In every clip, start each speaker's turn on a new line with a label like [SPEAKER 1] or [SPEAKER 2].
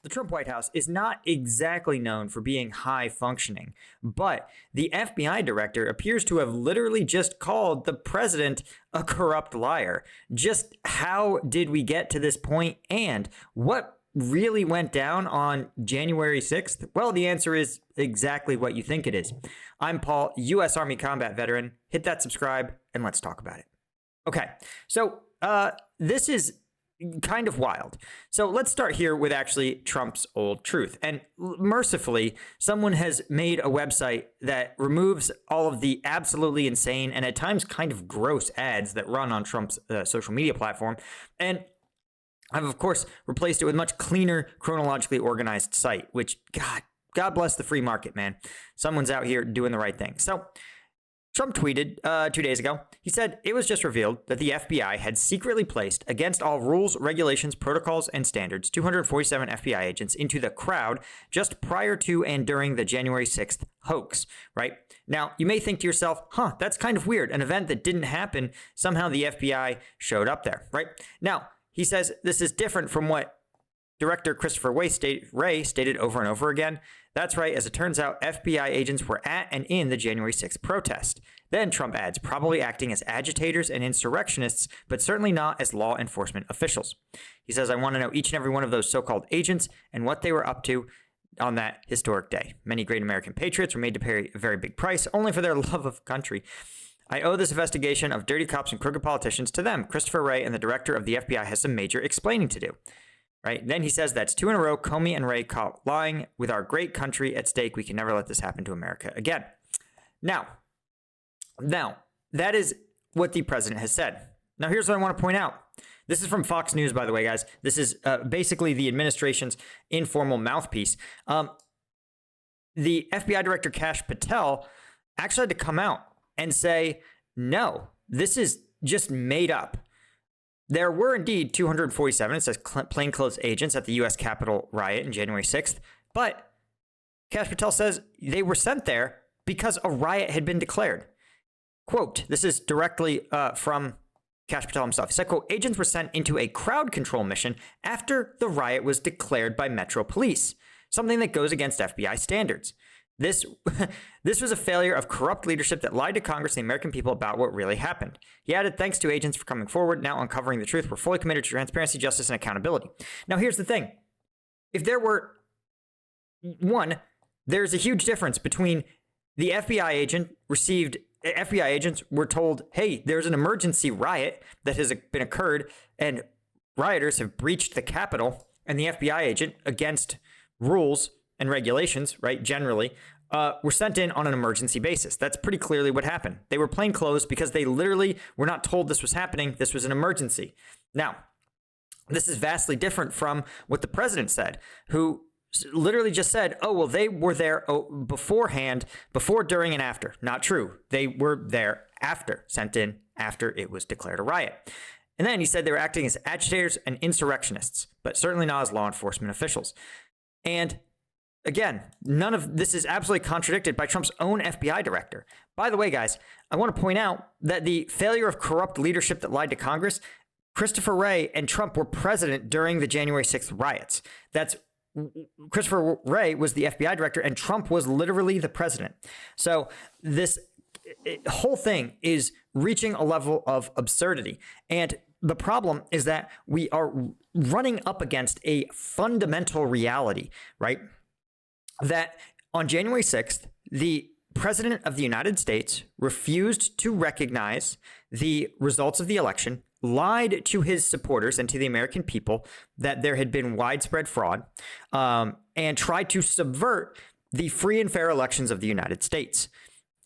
[SPEAKER 1] The Trump White House is not exactly known for being high functioning, but the FBI director appears to have literally just called the president a corrupt liar. Just how did we get to this point, and what really went down on January 6th? Well, the answer is exactly what you think it is. I'm Paul, U.S. Army combat veteran. Hit that subscribe and let's talk about it. Okay, so this is kind of wild. So let's start here with actually Trump's old truth. And mercifully, someone has made a website that removes all of the absolutely insane and at times kind of gross ads that run on Trump's social media platform. And I've, of course, replaced it with a much cleaner, chronologically organized site, which, God bless the free market, man. Someone's out here doing the right thing. So Trump tweeted 2 days ago, he said, it was just revealed that the FBI had secretly placed, against all rules, regulations, protocols, and standards, 247 FBI agents into the crowd just prior to and during the January 6th hoax, right? Now, you may think to yourself, that's kind of weird. An event that didn't happen, somehow the FBI showed up there, right? Now, he says this is different from what Director Christopher Wray stated over and over again. That's right. As it turns out, FBI agents were at and in the January 6th protest. Then Trump adds, probably acting as agitators and insurrectionists, but certainly not as law enforcement officials. He says, I want to know each and every one of those so-called agents and what they were up to on that historic day. Many great American patriots were made to pay a very big price only for their love of country. I owe this investigation of dirty cops and crooked politicians to them. Christopher Wray and the director of the FBI has some major explaining to do. Right. Then he says that's 2 in a row. Comey and Wray caught lying. With our great country at stake, we can never let this happen to America again. Now, that is what the president has said. Now, here's what I want to point out. This is from Fox News, by the way, guys. This is basically the administration's informal mouthpiece. The FBI director, Kash Patel, actually had to come out and say, no, this is just made up. There were indeed 247, it says plainclothes agents at the U.S. Capitol riot in January 6th, but Kash Patel says they were sent there because a riot had been declared. Quote, this is directly from Kash Patel himself. He said, quote, agents were sent into a crowd control mission after the riot was declared by Metro Police, something that goes against FBI standards. This was a failure of corrupt leadership that lied to Congress and the American people about what really happened. He added, thanks to agents for coming forward, now uncovering the truth. We're fully committed to transparency, justice, and accountability. Now, here's the thing. If there were there's a huge difference between the FBI agents were told, hey, there's an emergency riot that has been occurred and rioters have breached the Capitol, and the FBI agent, against rules and regulations, right, generally, were sent in on an emergency basis. That's pretty clearly what happened. They were plainclothes because they literally were not told this was happening. This was an emergency. Now, this is vastly different from what the president said, who literally just said, oh, well, they were there beforehand, before, during, and after. Not true. They were there after, sent in after it was declared a riot. And then he said they were acting as agitators and insurrectionists, but certainly not as law enforcement officials. And again, none of this is absolutely contradicted by Trump's own FBI director. By the way, guys, I want to point out that the failure of corrupt leadership that lied to Congress, Christopher Wray and Trump were president during the January 6th riots. Christopher Wray was the FBI director and Trump was literally the president. So this whole thing is reaching a level of absurdity. And the problem is that we are running up against a fundamental reality, right? That on January 6th, the president of the United States refused to recognize the results of the election, lied to his supporters and to the American people that there had been widespread fraud, and tried to subvert the free and fair elections of the United States.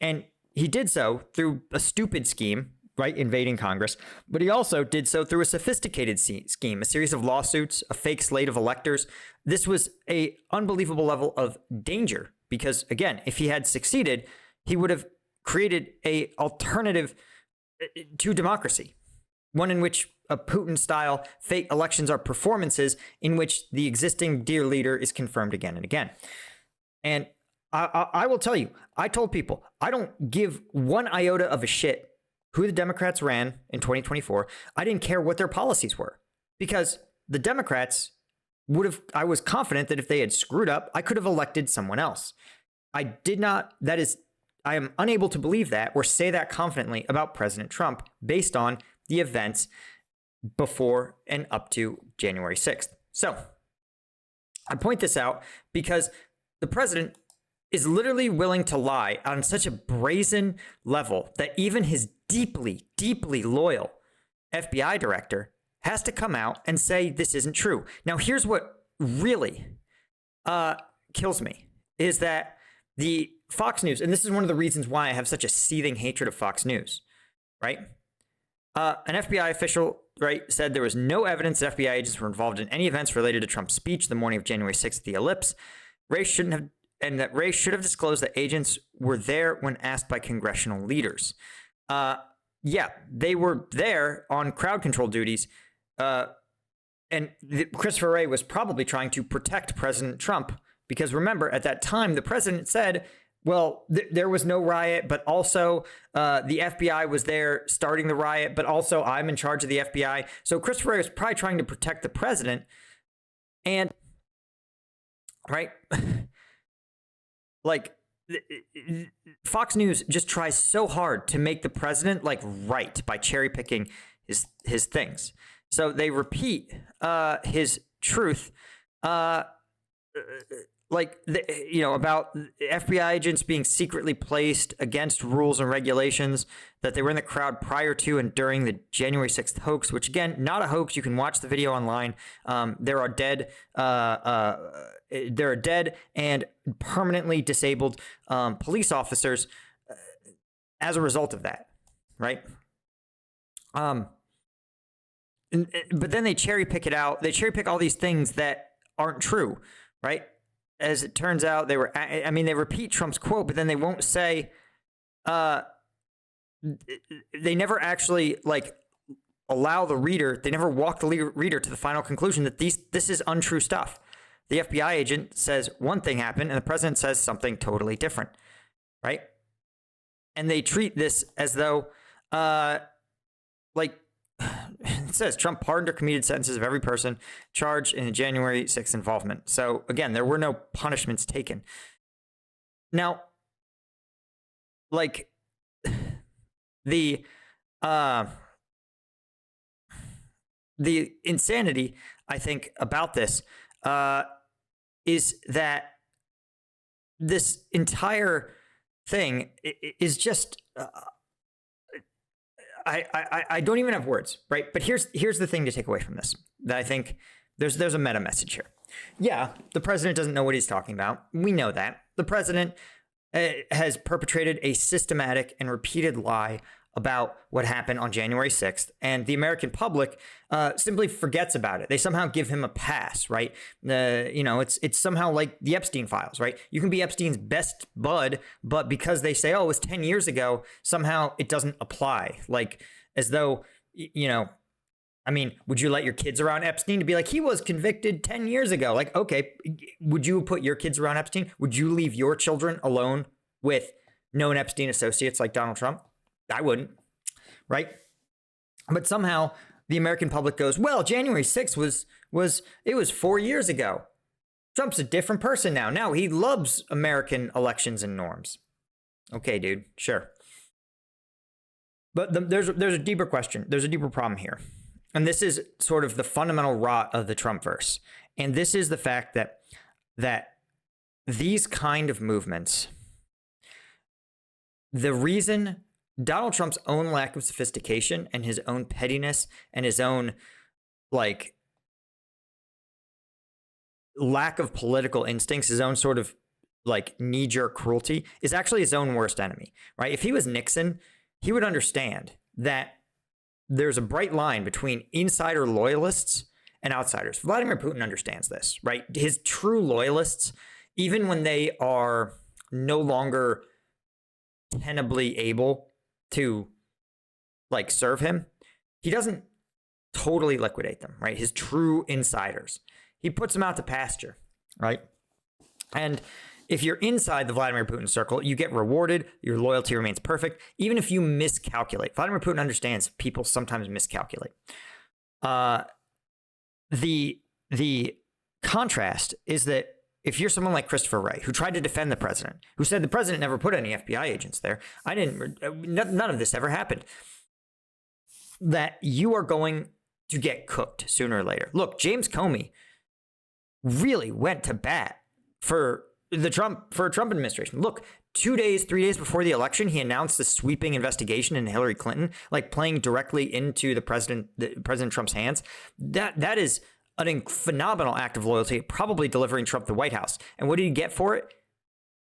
[SPEAKER 1] And he did so through a stupid scheme, right, invading Congress, but he also did so through a sophisticated scheme, a series of lawsuits, a fake slate of electors. This was an unbelievable level of danger because, again, if he had succeeded, he would have created an alternative to democracy, one in which a Putin-style fake elections are performances in which the existing dear leader is confirmed again and again. And I will tell you, I told people, I don't give one iota of a shit who the Democrats ran in 2024. I didn't care what their policies were because the Democrats I was confident that if they had screwed up, I could have elected someone else. I did not. I am unable to believe that or say that confidently about President Trump based on the events before and up to January 6th. So I point this out because the president is literally willing to lie on such a brazen level that even his deeply, deeply loyal FBI director has to come out and say this isn't true. Now, here's what really kills me is that the Fox News, and this is one of the reasons why I have such a seething hatred of Fox News, right? An FBI official, right, said there was no evidence that FBI agents were involved in any events related to Trump's speech the morning of January 6th at the Ellipse. Ray should have disclosed that agents were there when asked by congressional leaders. Yeah, they were there on crowd control duties. And Christopher Wray was probably trying to protect President Trump because remember, at that time, the president said, well, there was no riot, but also the FBI was there starting the riot, but also I'm in charge of the FBI. So Christopher Wray was probably trying to protect the president. And, right, like, Fox News just tries so hard to make the president, like, right by cherry picking his things. So they repeat his truth, about FBI agents being secretly placed against rules and regulations, that they were in the crowd prior to and during the January 6th hoax, which, again, not a hoax. You can watch the video online. There are dead and permanently disabled police officers as a result of that, right? But then they cherry pick it out. They cherry pick all these things that aren't true, right? As it turns out, they repeat Trump's quote, but then they won't say, they never actually allow the reader, they never walk the reader to the final conclusion that this is untrue stuff. The FBI agent says one thing happened and the president says something totally different, right? And they treat this as though, it says Trump pardoned or commuted sentences of every person charged in the January 6th involvement. So again, there were no punishments taken. Now, the insanity, I think, about this is that this entire thing is just I don't even have words, right? But here's the thing to take away from this, that I think there's a meta message here. Yeah, the president doesn't know what he's talking about. We know that. The president has perpetrated a systematic and repeated lie about what happened on January 6th, and the American public simply forgets about it. They somehow give him a pass, right? It's somehow like the Epstein files, right? You can be Epstein's best bud, but because they say, oh, it was 10 years ago, somehow it doesn't apply. Like, as though, would you let your kids around Epstein to be like, he was convicted 10 years ago? Like, okay, would you put your kids around Epstein? Would you leave your children alone with known Epstein associates like Donald Trump? I wouldn't, right? But somehow the American public goes, well, January 6th was 4 years ago. Trump's a different person now. Now he loves American elections and norms. Okay, dude, sure. But there's a deeper question. There's a deeper problem here. And this is sort of the fundamental rot of the Trumpverse. And this is the fact that these kind of movements, the reason Donald Trump's own lack of sophistication and his own pettiness and his own lack of political instincts, his own sort of knee-jerk cruelty is actually his own worst enemy, right? If he was Nixon, he would understand that there's a bright line between insider loyalists and outsiders. Vladimir Putin understands this, right? His true loyalists, even when they are no longer tenably able to serve him, he doesn't totally liquidate them, right? His true insiders, he puts them out to pasture, right? And if you're inside the Vladimir Putin circle, you get rewarded. Your loyalty remains perfect, even if you miscalculate. Vladimir Putin understands people sometimes miscalculate. The contrast is that if you're someone like Christopher Wray, who tried to defend the president, who said the president never put any FBI agents there, none of this ever happened, that you are going to get cooked sooner or later. Look, James Comey really went to bat for the Trump administration. Look, 3 days before the election, he announced the sweeping investigation into Hillary Clinton, like playing directly into President Trump's hands. That is a phenomenal act of loyalty, probably delivering Trump the White House. And what did he get for it?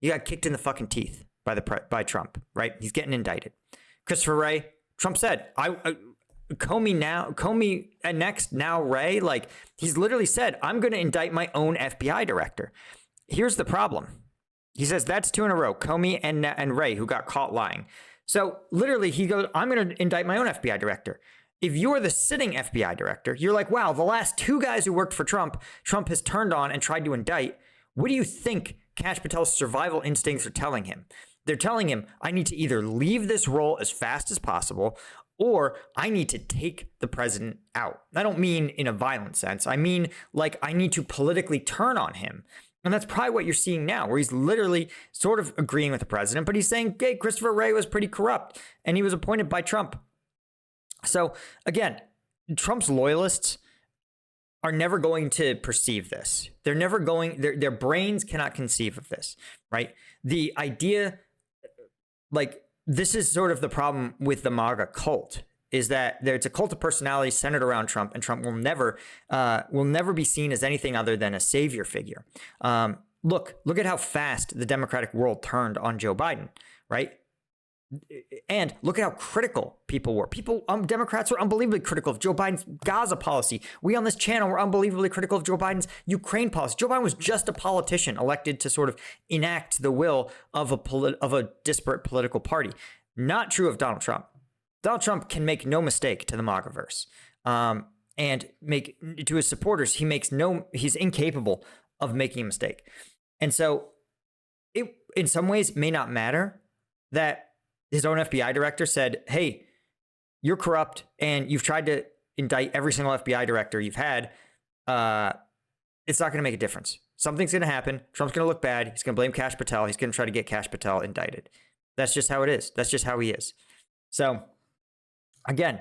[SPEAKER 1] He got kicked in the fucking teeth by Trump, right? He's getting indicted. Christopher Wray, Trump said, Comey and next, now Wray, like he's literally said, I'm going to indict my own FBI director. Here's the problem. He says that's 2 in a row, Comey and Wray, who got caught lying. So literally he goes, I'm going to indict my own FBI director. If you're the sitting FBI director, you're like, wow, the last 2 guys who worked for Trump has turned on and tried to indict. What do you think Kash Patel's survival instincts are telling him? They're telling him, I need to either leave this role as fast as possible, or I need to take the president out. I don't mean in a violent sense. I mean, like, I need to politically turn on him. And that's probably what you're seeing now, where he's literally sort of agreeing with the president, but he's saying, hey, Christopher Wray was pretty corrupt, and he was appointed by Trump. So again, Trump's loyalists are never going to perceive this. They're never going, their brains cannot conceive of this, right? The idea, like, this is sort of the problem with the MAGA cult, is that it's a cult of personality centered around Trump, and Trump will never be seen as anything other than a savior figure. Look at how fast the Democratic world turned on Joe Biden, right? And look at how critical people were. Democrats were unbelievably critical of Joe Biden's Gaza policy. We on this channel were unbelievably critical of Joe Biden's Ukraine policy. Joe Biden was just a politician elected to sort of enact the will of a disparate political party. Not true of Donald Trump. Donald Trump can make no mistake to the MAGAverse. And to his supporters, he's incapable of making a mistake. And so it, in some ways, may not matter that his own FBI director said, hey, you're corrupt and you've tried to indict every single FBI director you've had. It's not going to make a difference. Something's going to happen. Trump's going to look bad. He's going to blame Kash Patel. He's going to try to get Kash Patel indicted. That's just how it is. That's just how he is. So again,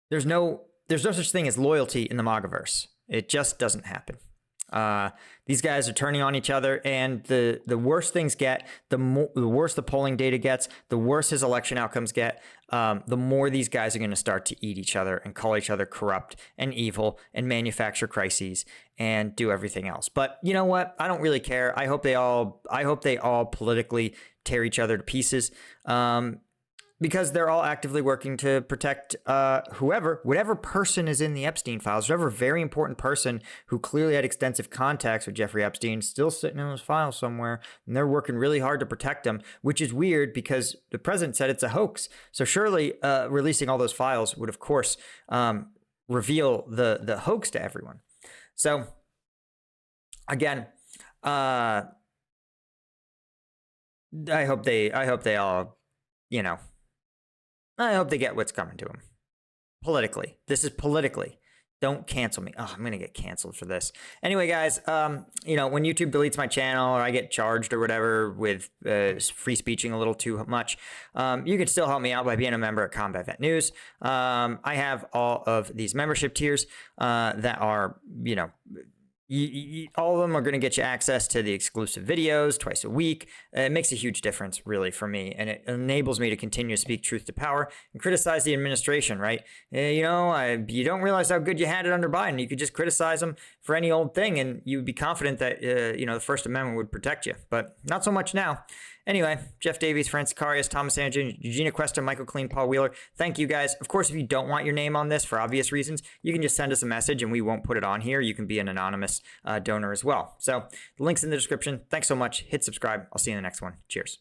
[SPEAKER 1] there's no such thing as loyalty in the MAGAverse. It just doesn't happen. These guys are turning on each other, and the worse things get, the worse the polling data gets, the worse his election outcomes get, the more these guys are going to start to eat each other and call each other corrupt and evil and manufacture crises and do everything else. But you know what? I don't really care. I hope they all politically tear each other to pieces. Because they're all actively working to protect whatever person is in the Epstein files, whatever very important person who clearly had extensive contacts with Jeffrey Epstein, still sitting in those files somewhere, and they're working really hard to protect him, which is weird because the president said it's a hoax. So surely releasing all those files would, of course, reveal the hoax to everyone. So again, I hope they all, I hope they get what's coming to them. Politically. This is politically. Don't cancel me. Oh, I'm going to get canceled for this. Anyway, guys, when YouTube deletes my channel or I get charged or whatever with free speeching a little too much, you can still help me out by being a member at Combat Vet News. I have all of these membership tiers that are, all of them are going to get you access to the exclusive videos twice a week. It makes a huge difference, really, for me, and it enables me to continue to speak truth to power and criticize the administration, right? You don't realize how good you had it under Biden. You could just criticize them for any old thing, and you'd be confident that, the First Amendment would protect you, but not so much now. Anyway, Jeff Davies, Francis Carias, Thomas Angin, Eugenia Cuesta, Michael Clean, Paul Wheeler. Thank you, guys. Of course, if you don't want your name on this for obvious reasons, you can just send us a message and we won't put it on here. You can be an anonymous donor as well. So the link's in the description. Thanks so much. Hit subscribe. I'll see you in the next one. Cheers.